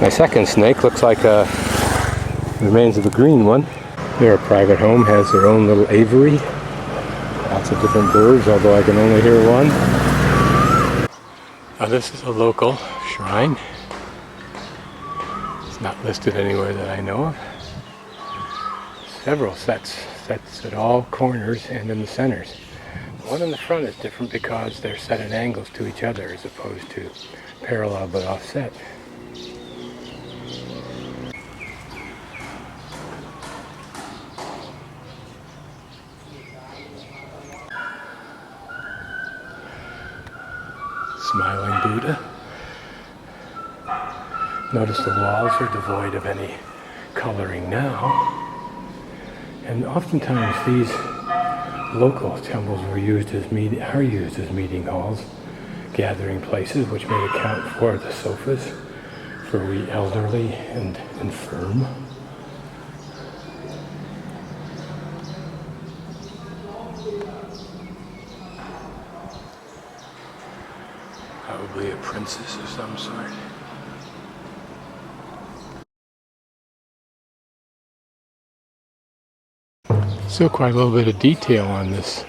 My second snake looks like remains of a green one. Their private home has their own little aviary. Lots of different birds, although I can only hear one. Now this is a local shrine. It's not listed anywhere that I know of. Several sets at all corners and in the centers. The one in the front is different because they're set at angles to each other as opposed to parallel but offset. Smiling Buddha. Notice the walls are devoid of any coloring now. And oftentimes these local temples are used as meeting halls, gathering places, which may account for the sofas for we elderly and infirm. Probably a princess of some sort. Still quite a little bit of detail on this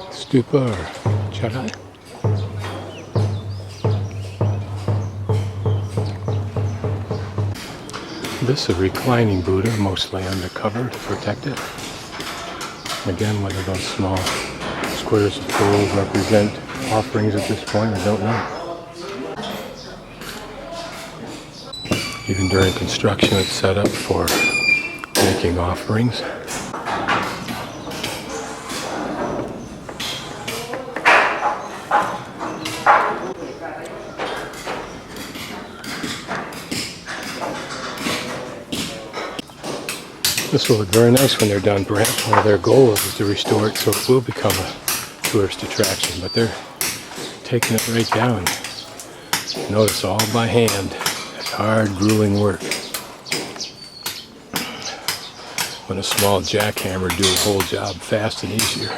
stupa or chadai. This is a reclining Buddha, mostly undercover to protect it. Again, whether those small squares of gold represent offerings at this point, I don't know. Even during construction, it's set up for making offerings. This will look very nice when they're done. Perhaps one of their goals is to restore it so it will become a tourist attraction, but they're taking it right down. Notice all by hand. It's hard, grueling work. When a small jackhammer do a whole job fast and easier.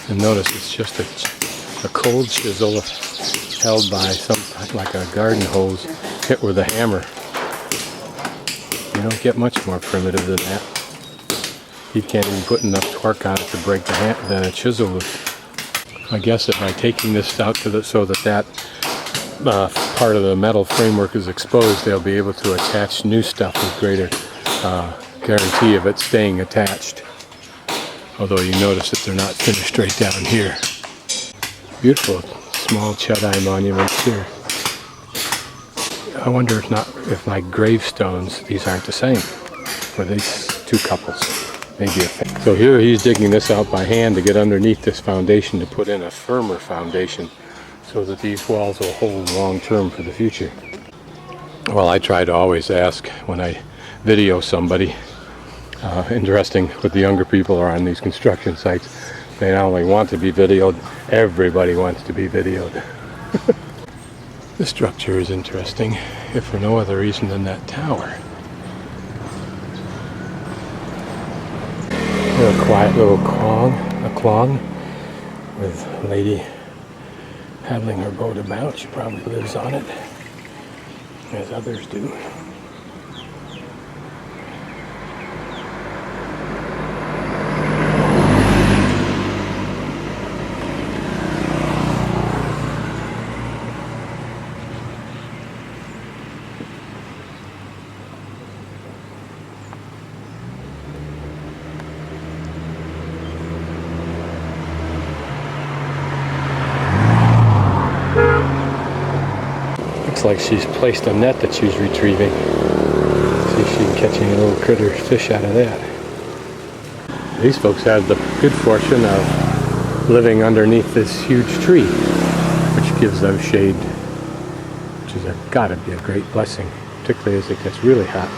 And notice it's just a cold chisel held by something like a garden hose hit with a hammer. You don't get much more primitive than that. You can't even put enough torque on it to break the chisel loose. I guess that by taking this out to so that part of the metal framework is exposed, they'll be able to attach new stuff with greater guarantee of it staying attached. Although you notice that they're not finished right down here. Beautiful small Chadai monuments here. I wonder if like gravestones, these aren't the same for these two couples. Maybe so here he's digging this out by hand to get underneath this foundation to put in a firmer foundation so that these walls will hold long term for the future. Well, I try to always ask when I video somebody, interesting what the younger people are on these construction sites. They not only want to be videoed, everybody wants to be videoed. This structure is interesting, if for no other reason than that tower. A quiet little klong with a lady paddling her boat about. She probably lives on it, as others do. Looks like she's placed a net that she's retrieving. See if she can catch any little critter fish out of that. These folks had the good fortune of living underneath this huge tree, which gives them shade, which is gotta be a great blessing, particularly as it gets really hot.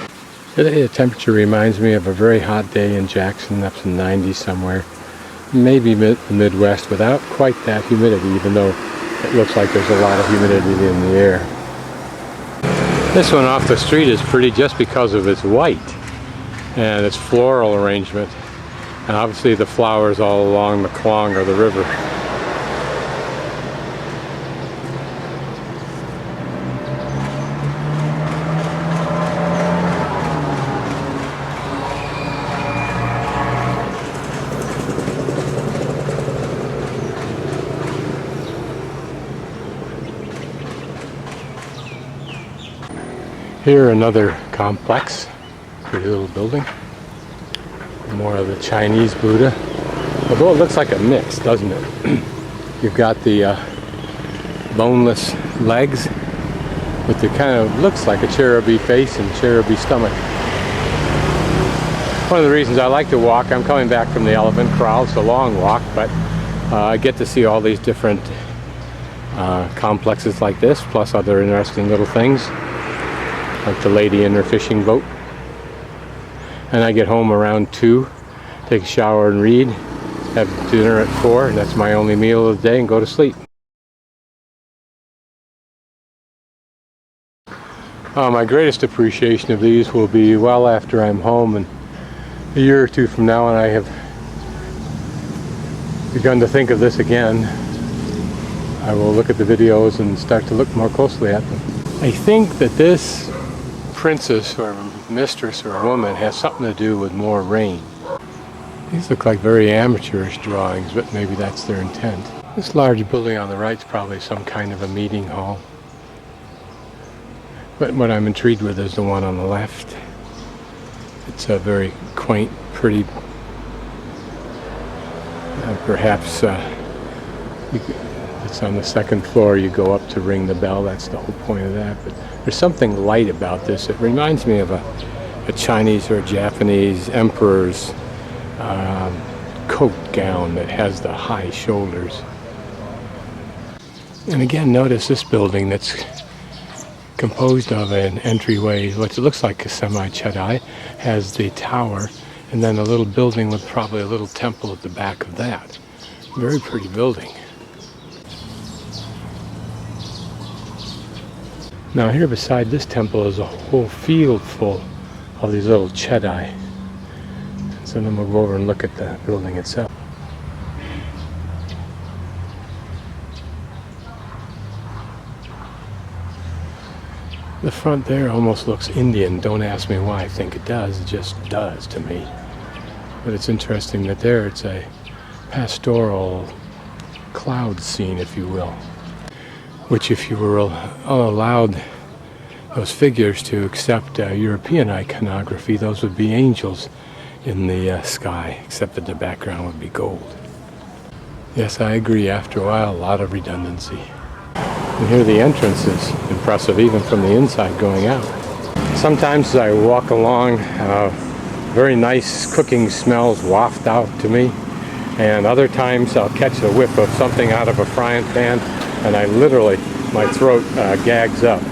Today the temperature reminds me of a very hot day in Jackson, up to 90 somewhere. Maybe the Midwest without quite that humidity, even though it looks like there's a lot of humidity in the air. This one off the street is pretty just because of its white and its floral arrangement, and obviously the flowers all along the klong or the river. Here another complex, pretty little building. More of the Chinese Buddha. Although it looks like a mix, doesn't it? You've got the boneless legs with the kind of looks like a cherubim face and cherubim stomach. One of the reasons I like to walk, I'm coming back from the elephant corral. It's a long walk, but I get to see all these different complexes like this, plus other interesting little things, like the lady in her fishing boat. And I get home around 2, take a shower and read, have dinner at 4, and that's my only meal of the day, and go to sleep. My greatest appreciation of these will be well after I'm home, and a year or 2 from now, and I have begun to think of this again. I will look at the videos and start to look more closely at them. I think that this princess or mistress or woman has something to do with more rain. These look like very amateurish drawings, but maybe that's their intent. This large building on the right is probably some kind of a meeting hall. But what I'm intrigued with is the one on the left. It's a very quaint, pretty, perhaps it's on the 2nd floor. You go up to ring the bell. That's the whole point of that. But there's something light about this. It reminds me of a Chinese or a Japanese emperor's coat gown that has the high shoulders. And again, notice this building that's composed of an entryway, what looks like a semi-chedai, has the tower, and then a little building with probably a little temple at the back of that. Very pretty building. Now here beside this temple is a whole field full of these little chedai. So then we'll go over and look at the building itself. The front there almost looks Indian. Don't ask me why I think it does. It just does to me. But it's interesting that there it's a pastoral cloud scene, if you will. Which, if you were allowed those figures to accept European iconography, those would be angels in the sky, except that the background would be gold. Yes, I agree. After a while, a lot of redundancy. And here the entrance is impressive, even from the inside going out. Sometimes as I walk along, very nice cooking smells waft out to me. And other times I'll catch a whiff of something out of a frying pan, and I literally, my throat gags up.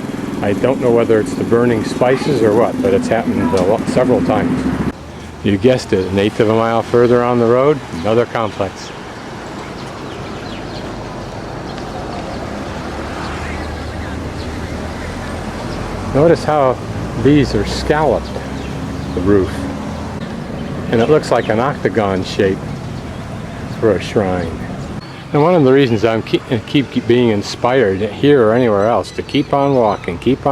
I don't know whether it's the burning spices or what, but it's happened several times. You guessed it, 1/8 of a mile further on the road, another complex. Notice how these are scalloped, the roof. And it looks like an octagon shape for a shrine. And one of the reasons I'm keep being inspired here or anywhere else to keep on walking, keep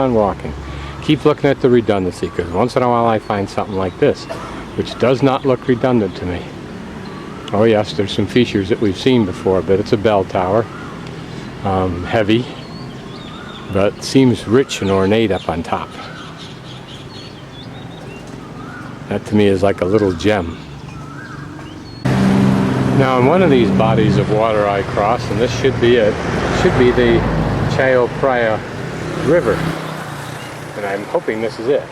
looking at the redundancy, because once in a while I find something like this, which does not look redundant to me. Oh yes, there's some features that we've seen before, but it's a bell tower, heavy, but seems rich and ornate up on top. That to me is like a little gem. Now in one of these bodies of water I cross, and this should be it, should be the Phra River. And I'm hoping this is it.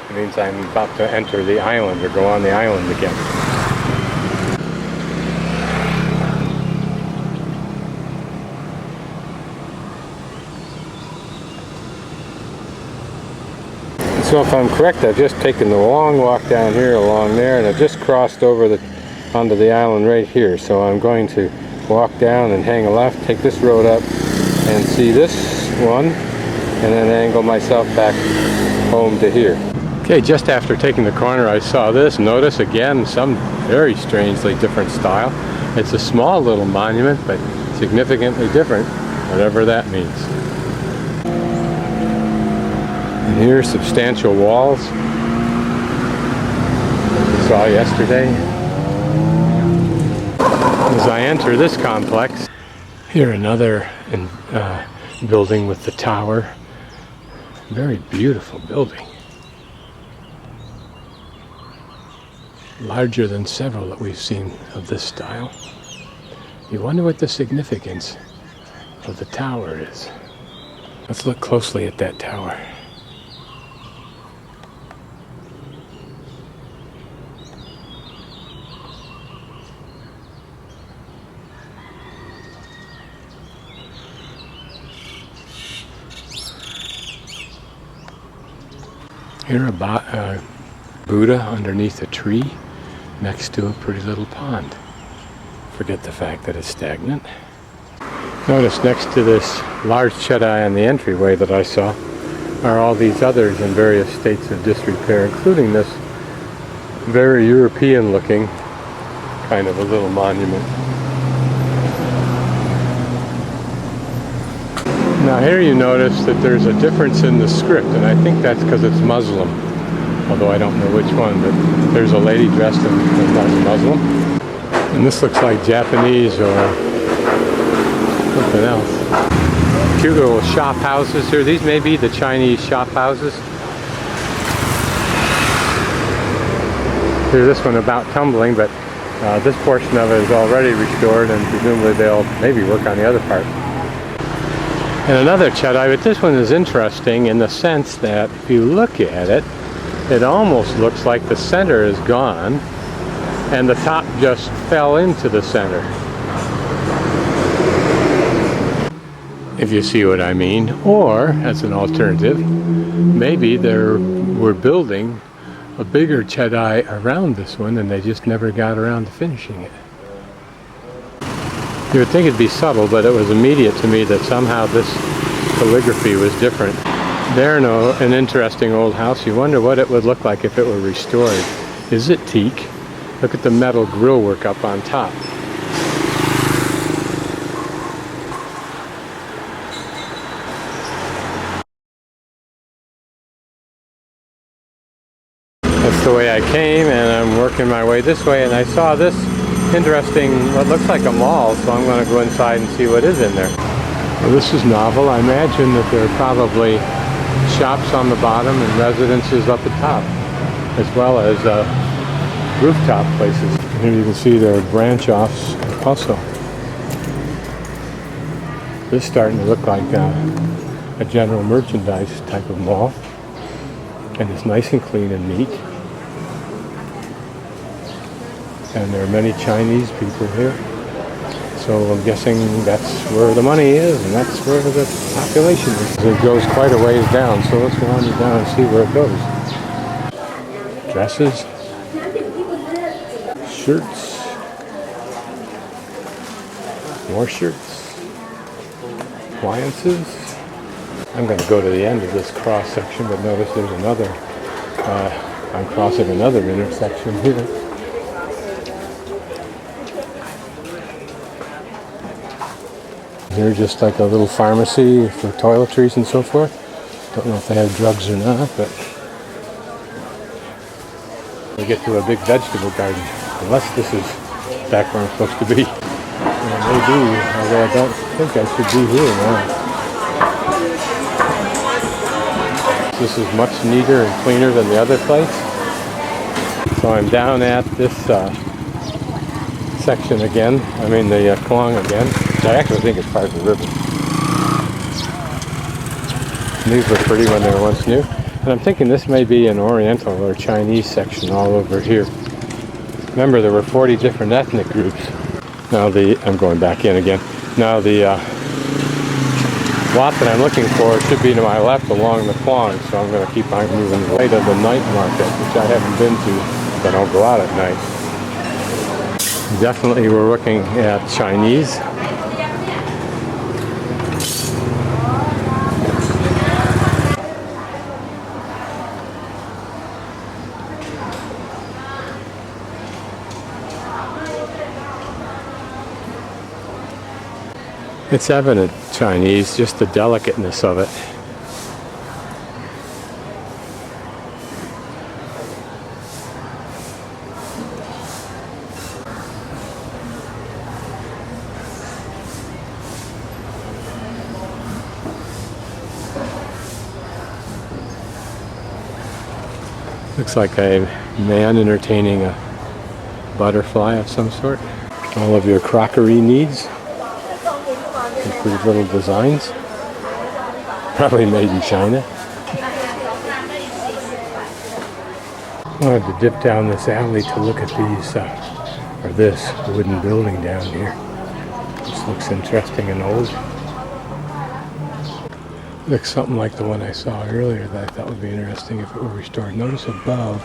It means I'm about to enter the island or go on the island again. So if I'm correct, I've just taken the long walk down here along there, and I've just crossed over onto the island right here. So I'm going to walk down and hang a left, take this road up, and see this one, and then angle myself back home to here. Okay, just after taking the corner I saw this. Notice again some very strangely different style. It's a small little monument, but significantly different, whatever that means. And here, substantial walls, as we saw yesterday. As I enter this complex, here another building with the tower, Very beautiful building. Larger than several that we've seen of this style. You wonder what the significance of the tower is. Let's look closely at that tower. Here a Buddha underneath a tree next to a pretty little pond. Forget the fact that it's stagnant. Notice next to this large Chedai on the entryway that I saw are all these others in various states of disrepair, including this very European looking kind of a little monument. Now here you notice that there's a difference in the script, and I think that's because it's Muslim, although I don't know which one, but there's a lady dressed as Muslim, and this looks like Japanese or something else. Cute little shop houses here. These may be the Chinese shop houses. Here's this one about tumbling, but this portion of it is already restored, and presumably they'll maybe work on the other part. And another Chedai, but this one is interesting in the sense that if you look at it, it almost looks like the center is gone and the top just fell into the center. If you see what I mean. Or, as an alternative, maybe they were building a bigger Chedai around this one and they just never got around to finishing it. You would think it'd be subtle, but it was immediate to me that somehow this calligraphy was different. There, an interesting old house. You wonder what it would look like if it were restored. Is it teak? Look at the metal grill work up on top. That's the way I came, and I'm working my way this way, and I saw this interesting, what looks like a mall, so I'm going to go inside and see what is in there. Well, this is novel. I imagine that there are probably shops on the bottom and residences up at top, as well as rooftop places. Here you can see there are branch offs also. This is starting to look like a general merchandise type of mall, and it's nice and clean and neat. And there are many Chinese people here. So I'm guessing that's where the money is, and that's where the population is. It goes quite a ways down, so let's wander down and see where it goes. Dresses. Shirts. More shirts. Appliances. I'm going to go to the end of this cross section, but notice there's another, I'm crossing another intersection here. Here's just like a little pharmacy for toiletries and so forth. Don't know if they have drugs or not, but we get to a big vegetable garden, unless this is back where I'm supposed to be. And it may be, although I don't think I should be here now. This is much neater and cleaner than the other place. So I'm down at this section again, the Kluang again. I actually think it's part of the river. These were pretty when they were once new. And I'm thinking this may be an Oriental or Chinese section all over here. Remember, there were 40 different ethnic groups. Now I'm going back in again. Now the lot that I'm looking for should be to my left along the Kluang, so I'm going to keep on moving away to the night market, which I haven't been to, but I don't go out at night. Definitely we're looking at Chinese. It's evident Chinese, just the delicateness of it. Looks like a man entertaining a butterfly of some sort. All of your crockery needs. Some pretty little designs. Probably made in China. I wanted to dip down this alley to look at these, or this wooden building down here. This looks interesting and old. Looks something like the one I saw earlier that I thought would be interesting if it were restored. Notice above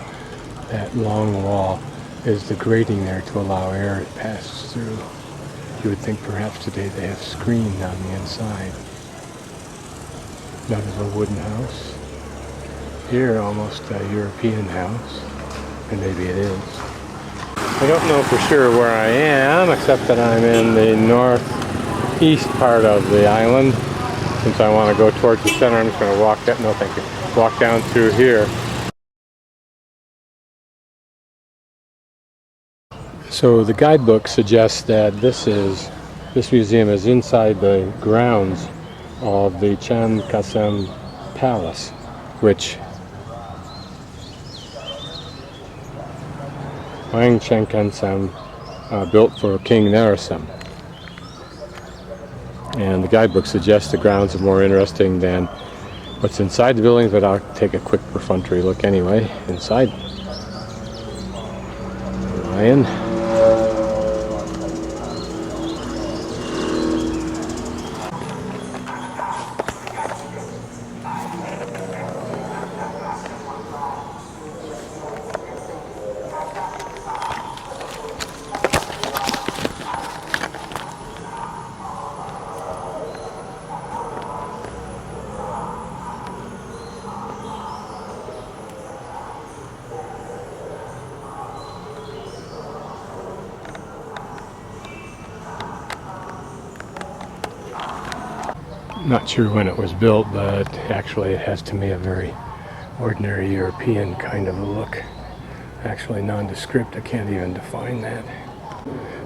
that long wall is the grating there to allow air to pass through. You would think perhaps today they have screened on the inside. Another little wooden house. Here almost a European house, and maybe it is. I don't know for sure where I am, except that I'm in the northeast part of the island. Since I want to go towards the center, I'm just going to walk that. No, thank you. Walk down through here. So the guidebook suggests that this museum is inside the grounds of the Chankasem Palace, which Chankasem built for King Narasimha. And the guidebook suggests the grounds are more interesting than what's inside the buildings, but I'll take a quick perfunctory look anyway. Inside. Lion. Not sure when it was built, but actually it has to me a very ordinary European kind of a look. Actually nondescript, I can't even define that.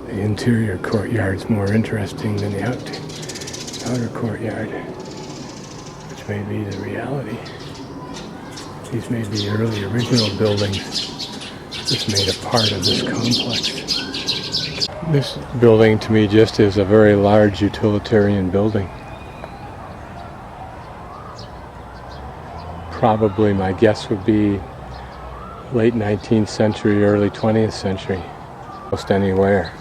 The interior courtyard's more interesting than the outer courtyard, which may be the reality. These may be early original buildings just made a part of this complex. This building to me just is a very large utilitarian building. Probably my guess would be late 19th century, early 20th century, almost anywhere.